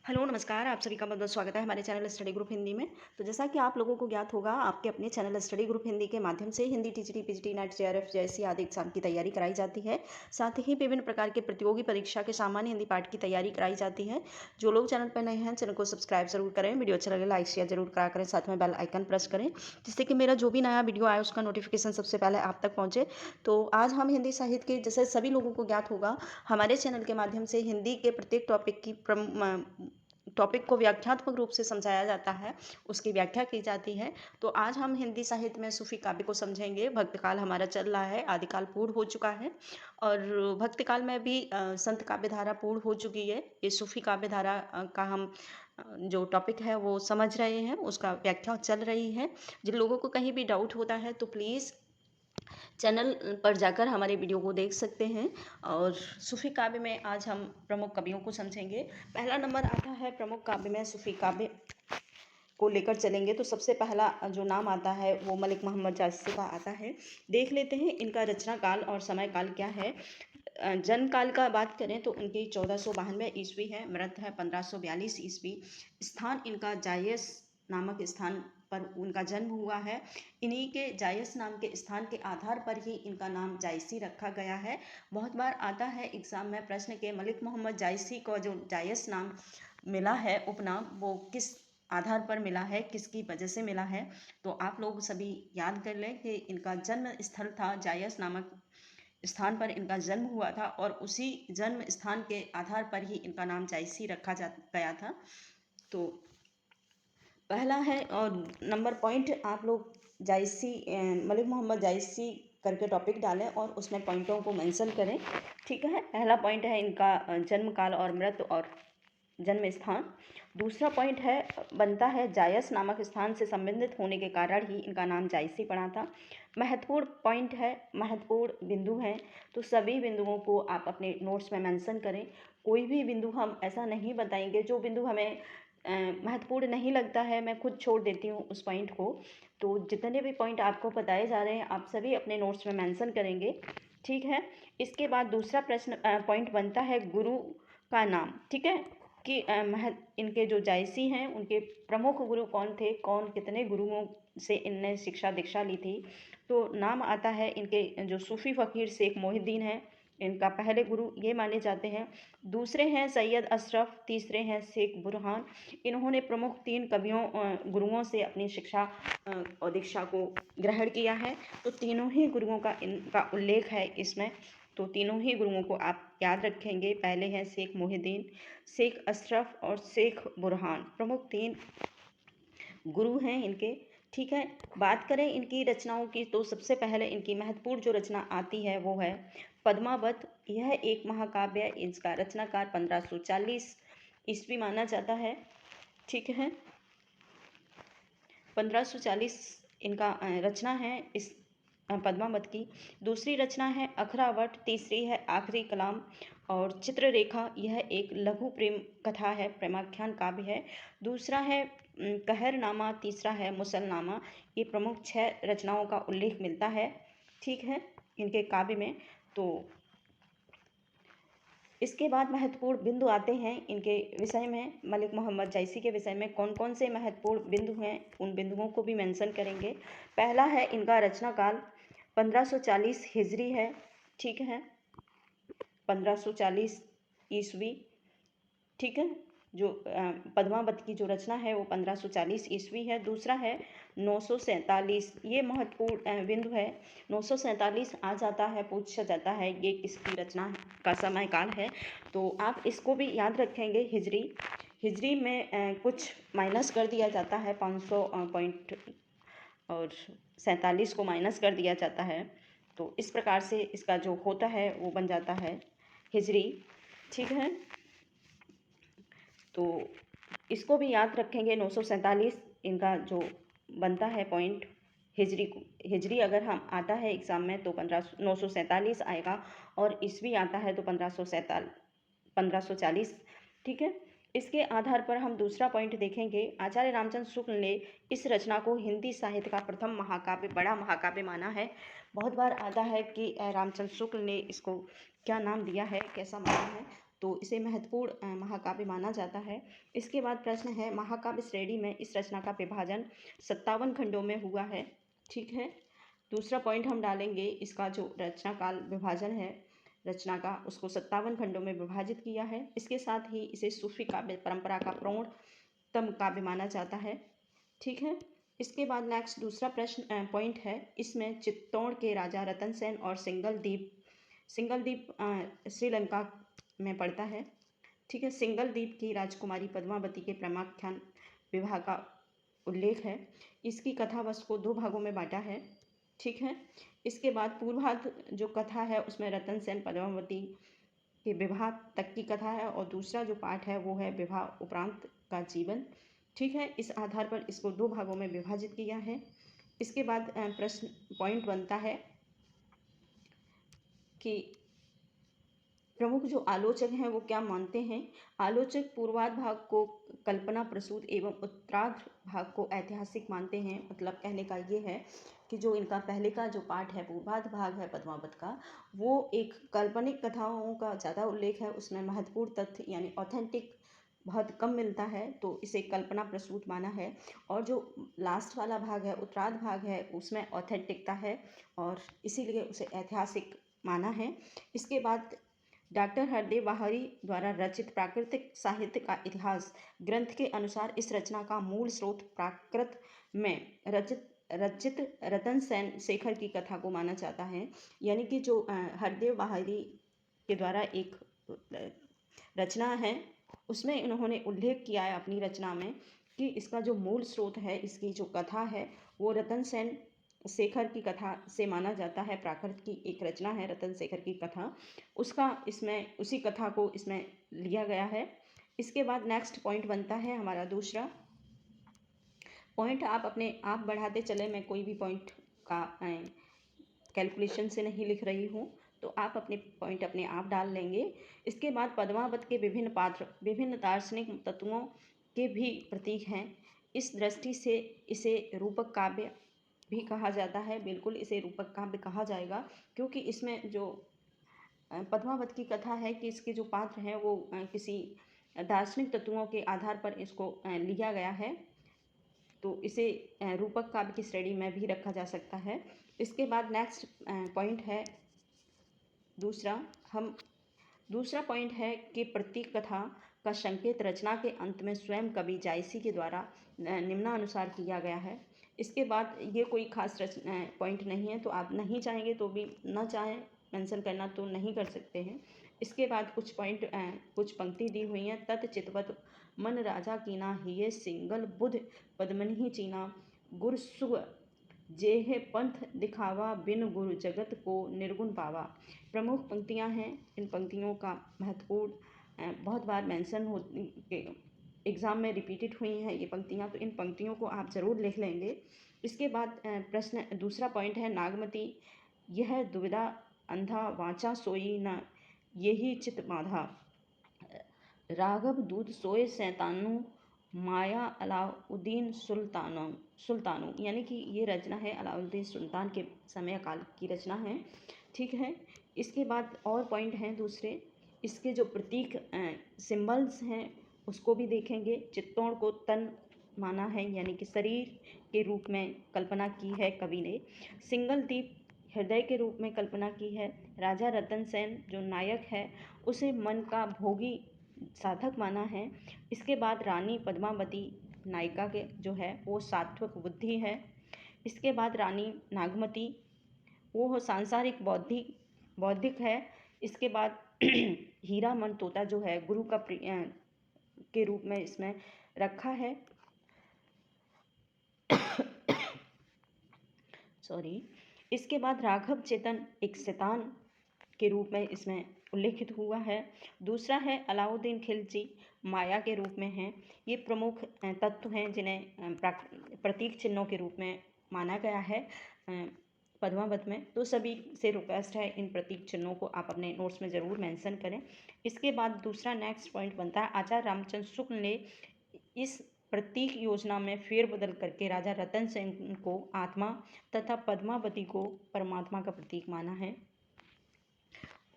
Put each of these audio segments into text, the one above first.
Hello नमस्कार, आप सभी का बहुत-बहुत स्वागत है हमारे चैनल स्टडी ग्रुप हिंदी में। तो जैसा कि आप लोगों को ज्ञात होगा, आपके अपने चैनल स्टडी ग्रुप हिंदी के माध्यम से Hindi TGT, PGT, net, JRF जैसी आदि एग्जाम की तैयारी कराई जाती है। साथ ही विभिन्न प्रकार के प्रतियोगी परीक्षा के सामान्य हिंदी पाठ की तैयारी कराई जाती है। जो लोग चैनल पर नए हैं, चैनल को सब्सक्राइब जरूर करें, वीडियो अच्छा लगे लाइक शेयर जरूर करा करें, साथ में बेल आइकन प्रेस करें, जिससे कि मेरा जो भी नया वीडियो आए उसका नोटिफिकेशन सबसे पहले आप तक पहुँचे। तो आज हम हिंदी साहित्य के, जैसे सभी लोगों को ज्ञात होगा, हमारे चैनल के माध्यम से हिंदी के प्रत्येक टॉपिक को व्याख्यात्मक रूप से समझाया जाता है, उसकी व्याख्या की जाती है। तो आज हम हिंदी साहित्य में सूफी काव्य को समझेंगे। भक्तकाल हमारा चल रहा है, आदिकाल पूर्ण हो चुका है और भक्तकाल में भी संत काव्य धारा पूर्ण हो चुकी है। ये सूफी काव्य धारा का हम जो टॉपिक है वो समझ रहे हैं, उसका व्याख्या चल रही है। जिन लोगों को कहीं भी डाउट होता है तो प्लीज़ चैनल पर जाकर हमारे वीडियो को देख सकते हैं। और सूफी काव्य में आज हम प्रमुख कवियों को समझेंगे। पहला नंबर आता है प्रमुख काव्य में, सूफी काव्य को लेकर चलेंगे तो सबसे पहला जो नाम आता है वो मलिक मोहम्मद जायसी का आता है। देख लेते हैं इनका रचना काल और समय काल क्या है। जन्म काल का बात करें तो उनकी 1492 ईस्वी है, मृत है 1542 ईस्वी। स्थान इनका जायस नामक स्थान पर उनका जन्म हुआ है। इन्हीं के जायस नाम के स्थान के आधार पर ही इनका नाम जायसी रखा गया है। बहुत बार आता है एग्जाम में प्रश्न के मलिक मोहम्मद जायसी को जो जायस नाम मिला है, उपनाम, वो किस आधार पर मिला है, किसकी वजह से मिला है। तो आप लोग सभी याद कर लें कि इनका जन्म स्थल था जायस नामक स्थान पर इनका जन्म हुआ था और उसी जन्म स्थान के आधार पर ही इनका नाम जायसी रखा जा गया था। तो पहला है और नंबर पॉइंट आप लोग जायसी, मलिक मोहम्मद जायसी करके टॉपिक डालें और उसमें पॉइंटों को मेंशन करें। ठीक है, पहला पॉइंट है इनका जन्म काल और मृत्यु और जन्म स्थान। दूसरा पॉइंट है बनता है जायस नामक स्थान से संबंधित होने के कारण ही इनका नाम जायसी पड़ा था। महत्वपूर्ण पॉइंट है, महत्वपूर्ण बिंदु हैं, तो सभी बिंदुओं को आप अपने नोट्स में मेंशन करें। कोई भी बिंदु हम ऐसा नहीं बताएंगे जो बिंदु हमें महत्वपूर्ण नहीं लगता है, मैं खुद छोड़ देती हूँ उस पॉइंट को। तो जितने भी पॉइंट आपको बताए जा रहे हैं आप सभी अपने नोट्स में मेंशन करेंगे। ठीक है, इसके बाद दूसरा प्रश्न पॉइंट बनता है गुरु का नाम। ठीक है, कि इनके जो जायसी हैं उनके प्रमुख गुरु कौन थे, कौन कितने गुरुओं से इनने शिक्षा दीक्षा ली थी। तो नाम आता है इनके जो सूफी फ़कीर शेख मोहिद्दीन हैं, इनका पहले गुरु ये माने जाते हैं। दूसरे हैं सैयद अशरफ, तीसरे हैं शेख बुरहान। इन्होंने प्रमुख 3 कवियों गुरुओं से अपनी शिक्षा और दीक्षा को ग्रहण किया है। तो तीनों ही गुरुओं का इनका उल्लेख है इसमें। तो तीनों ही गुरुओं को आप याद रखेंगे। पहले हैं शेख मोहिद्दीन, शेख अशरफ और शेख बुरहान, प्रमुख 3 गुरु हैं इनके। ठीक है, बात करें इनकी रचनाओं की तो सबसे पहले इनकी महत्वपूर्ण जो रचना आती है वो है पद्मावत। यह एक महाकाव्य, इसका रचनाकार 1540 ईस्वी माना जाता है। ठीक है, 1540 इनका रचना है इस पद्मावत की। दूसरी रचना है अखरावट, तीसरी है आखिरी कलाम और चित्ररेखा। यह एक लघु प्रेम कथा है, प्रेमाख्यान काव्य है। दूसरा है कहरनामा, तीसरा है मुसलनामा। ये प्रमुख 6 रचनाओं का उल्लेख मिलता है। ठीक है, इनके काव्य में। तो इसके बाद महत्वपूर्ण बिंदु आते हैं इनके विषय में, मलिक मोहम्मद जायसी के विषय में कौन कौन से महत्वपूर्ण बिंदु हैं, उन बिंदुओं को भी मेंशन करेंगे। पहला है इनका रचना काल 1540 हिजरी है। ठीक है, 1540 ईस्वी। ठीक है, जो पद्मावत की जो रचना है वो 1540 ईस्वी है। दूसरा है 947, ये महत्वपूर्ण बिंदु है। 947 आ जाता है, पूछा जाता है ये किसकी रचना का समय काल है। तो आप इसको भी याद रखेंगे। हिजरी में कुछ माइनस कर दिया जाता है, 500 पॉइंट और 47 को माइनस कर दिया जाता है। तो इस प्रकार से इसका जो होता है वो बन जाता है हिजरी। ठीक है, तो इसको भी याद रखेंगे। 947 इनका जो बनता है पॉइंट हिजरी अगर हम आता है एग्ज़ाम में तो 947 आएगा और ईस्वी आता है तो 1540। ठीक है, इसके आधार पर हम दूसरा पॉइंट देखेंगे। आचार्य रामचंद्र शुक्ल ने इस रचना को हिंदी साहित्य का प्रथम महाकाव्य, बड़ा महाकाव्य माना है। बहुत बार आता है कि रामचंद्र शुक्ल ने इसको क्या नाम दिया है, कैसा माना है। तो इसे महत्वपूर्ण महाकाव्य माना जाता है। इसके बाद प्रश्न है, महाकाव्य श्रेणी में इस रचना का विभाजन 57 खंडों में हुआ है। ठीक है, दूसरा पॉइंट हम डालेंगे, इसका जो रचना काल विभाजन है रचना का, उसको 57 खंडों में विभाजित किया है। इसके साथ ही इसे सूफी काव्य परंपरा का प्रौढ़तम काव्य माना जाता है। ठीक है, इसके बाद नेक्स्ट दूसरा प्रश्न पॉइंट है, इसमें चित्तौड़ के राजा रतन सेन और सिंगलदीप श्रीलंका में पड़ता है। ठीक है, सिंगलदीप की राजकुमारी पद्मावती के प्रेमाख्यान विवाह का उल्लेख है। इसकी कथा वस्तु को 2 भागों में बांटा है। ठीक है, इसके बाद पूर्वार्ध जो कथा है उसमें रतन सेन पद्मावती के विवाह तक की कथा है और दूसरा जो पार्ट है वो है विवाह उपरांत का जीवन। ठीक है, इस आधार पर इसको 2 भागों में विभाजित किया है। इसके बाद प्रश्न पॉइंट बनता है कि प्रमुख जो आलोचक हैं वो क्या मानते हैं। आलोचक पूर्वार्ध भाग को कल्पना प्रसूत एवं उत्तरार्ध भाग को ऐतिहासिक मानते हैं। मतलब कहने का ये है कि जो इनका पहले का जो पार्ट है, पूर्वार्ध भाग है पद्मावत का, वो एक काल्पनिक कथाओं का ज़्यादा उल्लेख है, उसमें महत्वपूर्ण तथ्य यानी ऑथेंटिक बहुत कम मिलता है, तो इसे कल्पना प्रसूत माना है। और जो लास्ट वाला भाग है, उत्तरार्ध भाग है, उसमें ऑथेंटिकता है और इसीलिए उसे ऐतिहासिक माना है। इसके बाद डॉक्टर हरदेव बाहरी द्वारा रचित प्राकृतिक साहित्य का इतिहास ग्रंथ के अनुसार इस रचना का मूल स्रोत प्राकृत में रचित रतन सेन शेखर की कथा को माना जाता है। यानी कि जो हरदेव बाहरी के द्वारा एक रचना है उसमें इन्होंने उल्लेख किया है अपनी रचना में कि इसका जो मूल स्रोत है, इसकी जो कथा है वो रतन सेन शेखर की कथा से माना जाता है। प्राकृत की एक रचना है रतन शेखर की कथा, उसका इसमें उसी कथा को इसमें लिया गया है। इसके बाद नेक्स्ट पॉइंट बनता है हमारा दूसरा पॉइंट। आप अपने आप बढ़ाते चले, मैं कोई भी पॉइंट का कैलकुलेशन से नहीं लिख रही हूँ, तो आप अपने पॉइंट अपने आप डाल लेंगे। इसके बाद पद्मावत के विभिन्न पात्र विभिन्न दार्शनिक तत्वों के भी प्रतीक हैं। इस दृष्टि से इसे रूपक काव्य भी कहा जाता है। बिल्कुल इसे रूपक काव्य कहा जाएगा, क्योंकि इसमें जो पद्मावत की कथा है कि इसके जो पात्र हैं वो किसी दार्शनिक तत्वों के आधार पर इसको लिया गया है, तो इसे रूपक काव्य की श्रेणी में भी रखा जा सकता है। इसके बाद नेक्स्ट पॉइंट है दूसरा पॉइंट है कि प्रतीक कथा का संकेत रचना के अंत में स्वयं कवि जायसी के द्वारा निम्नानुसार किया गया है। इसके बाद ये कोई खास पॉइंट नहीं है, तो आप नहीं चाहेंगे तो भी ना चाहें मेंशन करना तो नहीं कर सकते हैं। इसके बाद कुछ पॉइंट कुछ पंक्ति दी हुई हैं। तत् चितवत मन राजा कीना हिये सिंगल बुध पद्मनि चीना गुर सुग जेह पंथ दिखावा बिन गुरु जगत को निर्गुण पावा। प्रमुख पंक्तियां हैं, इन पंक्तियों का महत्वपूर्ण बहुत बार मेंशन हो एग्ज़ाम में रिपीटेड हुई हैं ये पंक्तियां, तो इन पंक्तियों को आप ज़रूर लिख लेंगे। इसके बाद प्रश्न दूसरा पॉइंट है नागमती यह दुविधा अंधा वाचा सोई न यही चित बाधा राघव दूध सोए सैतानु माया अलाउद्दीन सुल्तानो। यानी कि ये रचना है अलाउद्दीन सुल्तान के समय काल की रचना है। ठीक है, इसके बाद और पॉइंट हैं दूसरे, इसके जो प्रतीक सिंबल्स हैं उसको भी देखेंगे। चित्तौड़ को तन माना है, यानी कि शरीर के रूप में कल्पना की है कवि ने। सिंगलदीप हृदय के रूप में कल्पना की है। राजा रतन सेन जो नायक है उसे मन का भोगी साधक माना है। इसके बाद रानी पद्मावती नायिका के जो है वो सात्विक बुद्धि है। इसके बाद रानी नागमती वो सांसारिक बौद्धिक है। इसके बाद हीरामन तोता जो है गुरु का के रूप में इसमें रखा है। सॉरी। इसके बाद राघव चेतन एक शैतान के रूप में इसमें उल्लेखित हुआ है। दूसरा है अलाउद्दीन खिलजी माया के रूप में हैं। ये प्रमुख तत्व हैं जिन्हें प्रतीक चिन्हों के रूप में माना गया है पद्मावत में। तो सभी से रिक्वेस्ट है इन प्रतीक चिन्हों को आप अपने नोट्स में ज़रूर मेंशन करें। इसके बाद दूसरा नेक्स्ट पॉइंट बनता है आचार्य रामचंद्र शुक्ल ने इस प्रतीक योजना में फेरबदल करके राजा रतन सेन को आत्मा तथा पद्मावती को परमात्मा का प्रतीक माना है।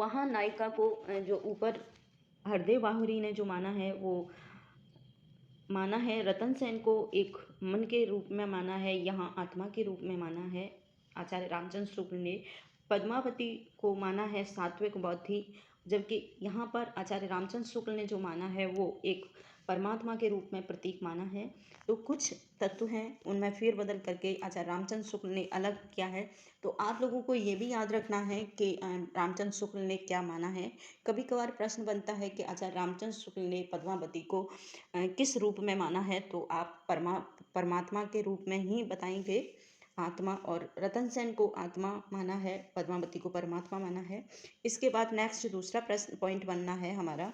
वहाँ नायिका को जो ऊपर हरदेव बाहुरी ने जो माना है वो माना है, रतन सेन को एक मन के रूप में माना है, यहाँ आत्मा के रूप में माना है। आचार्य रामचंद्र शुक्ल ने पद्मावती को माना है सात्विक बौद्धि, जबकि यहाँ पर आचार्य रामचंद्र शुक्ल ने जो माना है वो एक परमात्मा के रूप में प्रतीक माना है। तो कुछ तत्व हैं उनमें फेर बदल करके आचार्य रामचंद्र शुक्ल ने अलग किया है। तो आप लोगों को ये भी याद रखना है कि रामचंद्र शुक्ल ने क्या माना है। कभी कभार प्रश्न बनता है कि आचार्य रामचंद्र शुक्ल ने पद्मावती को किस रूप में माना है, तो आप परमात्मा के रूप में ही बताएंगे आत्मा, और रतन सेन को आत्मा माना है, पद्मावती को परमात्मा माना है। इसके बाद नेक्स्ट दूसरा प्रश्न पॉइंट बनना है हमारा।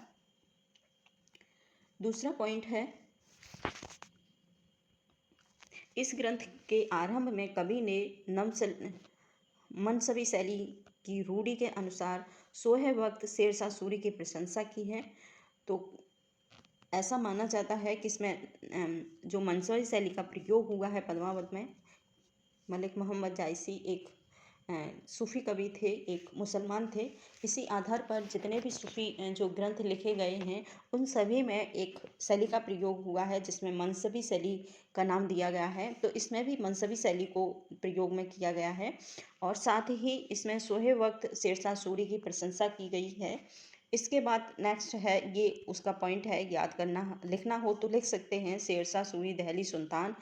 दूसरा पॉइंट है, इस ग्रंथ के आरंभ में कवि ने मनसबी शैली की रूढ़ि के अनुसार सोहे वक्त शेरशाह सूरी की प्रशंसा की है। तो ऐसा माना जाता है कि इसमें जो मनसबी शैली का प्रयोग हुआ है पद्मावत में, मलिक मोहम्मद जायसी एक सूफ़ी कवि थे, एक मुसलमान थे। इसी आधार पर जितने भी सूफ़ी जो ग्रंथ लिखे गए हैं उन सभी में एक शैली का प्रयोग हुआ है जिसमें मनसबी शैली का नाम दिया गया है। तो इसमें भी मनसबी शैली को प्रयोग में किया गया है, और साथ ही इसमें सोहे वक्त शेरशाह सूरी की प्रशंसा की गई है। इसके बाद नेक्स्ट है, ये उसका पॉइंट है, याद करना, लिखना हो तो लिख सकते हैं। शेरशाह सूरी दहली सुल्तान,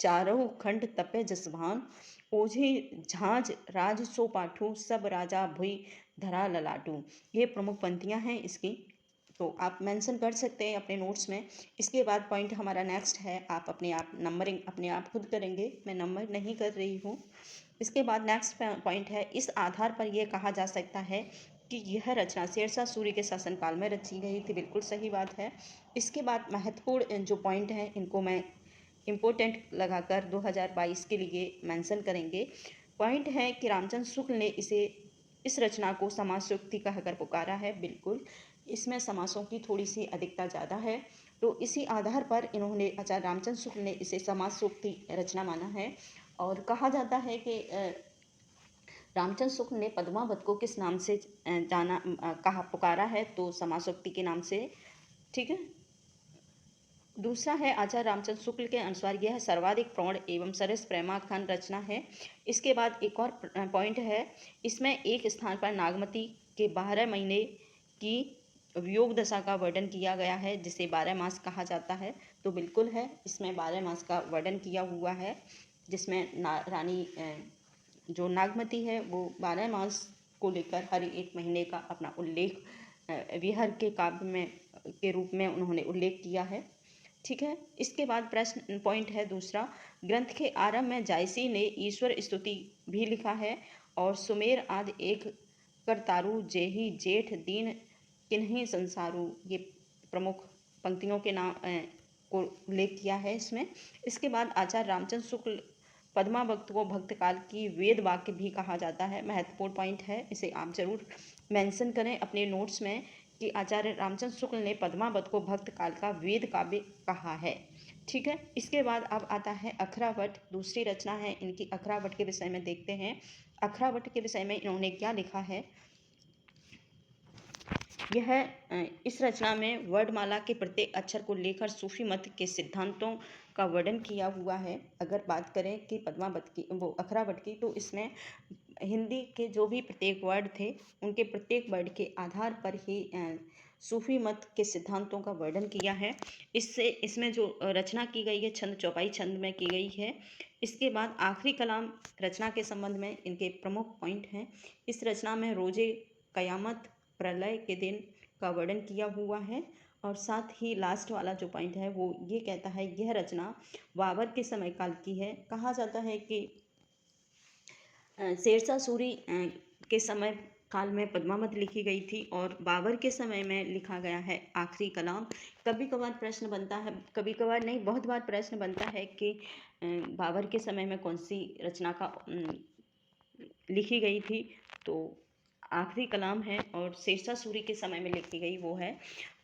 चारों खंड तपे जसभान, ओझे झांझ राज सो पाठू, सब राजा भुई धरा ललाटू। ये प्रमुख पंक्तियां हैं इसकी, तो आप मेंशन कर सकते हैं अपने नोट्स में। इसके बाद पॉइंट हमारा नेक्स्ट है, आप अपने आप नंबरिंग अपने आप खुद करेंगे, मैं नंबर नहीं कर रही हूँ। इसके बाद नेक्स्ट पॉइंट है, इस आधार पर यह कहा जा सकता है कि यह रचना शेरशाह सूरी के शासनकाल में रची गई थी। बिल्कुल सही बात है। इसके बाद महत्वपूर्ण जो पॉइंट हैं इनको मैं इम्पोर्टेंट लगाकर 2022 के लिए मेंशन करेंगे। पॉइंट है कि रामचंद्र शुक्ल ने इस रचना को समासोक्ति कहकर पुकारा है। बिल्कुल, इसमें समासों की थोड़ी सी अधिकता ज़्यादा है, तो इसी आधार पर इन्होंने आचार्य रामचंद्र शुक्ल ने इसे समासोक्ति रचना माना है। और कहा जाता है कि रामचंद्र शुक्ल ने पद्मावत को किस नाम से कहा पुकारा है, तो समासोक्ति के नाम से। ठीक है। दूसरा है, आचार्य रामचंद्र शुक्ल के अनुसार यह सर्वाधिक प्रौढ़ एवं सरस प्रेमाख्यान रचना है। इसके बाद एक और पॉइंट है, इसमें एक स्थान पर नागमती के 12 महीने की वियोग दशा का वर्णन किया गया है, जिसे 12 मास कहा जाता है। तो बिल्कुल है, इसमें 12 मास का वर्णन किया हुआ है, जिसमें रानी जो नागमती है वो 12 मास को लेकर हर एक महीने का अपना उल्लेख विहर के काव्य में के रूप में उन्होंने उल्लेख किया है। ठीक है। इसके बाद प्रश्न पॉइंट है दूसरा, ग्रंथ के आरंभ में जायसी ने ईश्वर स्तुति भी लिखा है, और सुमेर आदि एक करतारू जेहि जेठ दीन किन्हीं संसारू, ये प्रमुख पंक्तियों के नाम को उल्लेख किया है इसमें। इसके बाद आचार्य रामचंद्र शुक्ल पद्मावत को भक्तकाल की वेद वाक्य भी कहा जाता है। महत्वपूर्ण पॉइंट है, इसे आप जरूर मेंशन करें अपने नोट्स में कि आचार्य रामचंद्र शुक्ल ने पद्मावत को भक्त काल का वेद काव्य कहा है। ठीक है। इसके बाद अब आता है अखरावट, दूसरी रचना है इनकी। अखरावट के विषय में देखते हैं, अखरावट के विषय में इन्होंने क्या लिखा है। यह इस रचना में वर्णमाला के प्रत्येक अक्षर को लेकर सूफी मत के सिद्धांतों का वर्णन किया हुआ है। अगर बात करें कि पद्मावत की, वो अखरावट की, तो इसमें हिंदी के जो भी प्रत्येक वर्ड थे उनके प्रत्येक वर्ड के आधार पर ही सूफी मत के सिद्धांतों का वर्णन किया है। इसमें जो रचना की गई है छंद चौपाई छंद में की गई है। इसके बाद आखिरी कलाम रचना के संबंध में इनके प्रमुख पॉइंट हैं। इस रचना में रोजे कयामत प्रलय के दिन का वर्णन किया हुआ है, और साथ ही लास्ट वाला जो पॉइंट है वो ये कहता है यह रचना बाबर के समय काल की है। कहा जाता है कि शेरशाह सूरी के समय काल में पद्मावत लिखी गई थी, और बाबर के समय में लिखा गया है आखिरी कलाम। कभी कभार प्रश्न बनता है, कभी कभार नहीं, बहुत बार प्रश्न बनता है कि बाबर के समय में कौन सी रचना का लिखी गई थी, तो आखिरी कलाम है, और शेरशाह सूरी के समय में लिखी गई वो है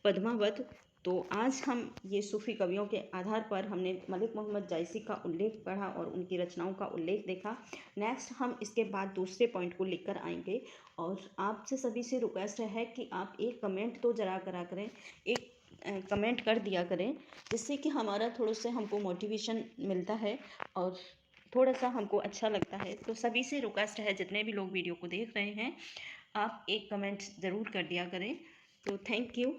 पद्मावत। तो आज हम ये सूफ़ी कवियों के आधार पर हमने मलिक मोहम्मद जायसी का उल्लेख पढ़ा और उनकी रचनाओं का उल्लेख देखा। नेक्स्ट हम इसके बाद दूसरे पॉइंट को लेकर आएंगे और आपसे सभी से रिक्वेस्ट है कि आप एक कमेंट तो ज़रा करा करें, एक कमेंट कर दिया करें, जिससे कि हमारा थोड़ा सा हमको मोटिवेशन मिलता है और थोड़ा सा हमको अच्छा लगता है। तो सभी से रिक्वेस्ट है, जितने भी लोग वीडियो को देख रहे हैं, आप एक कमेंट ज़रूर कर दिया करें। तो थैंक यू।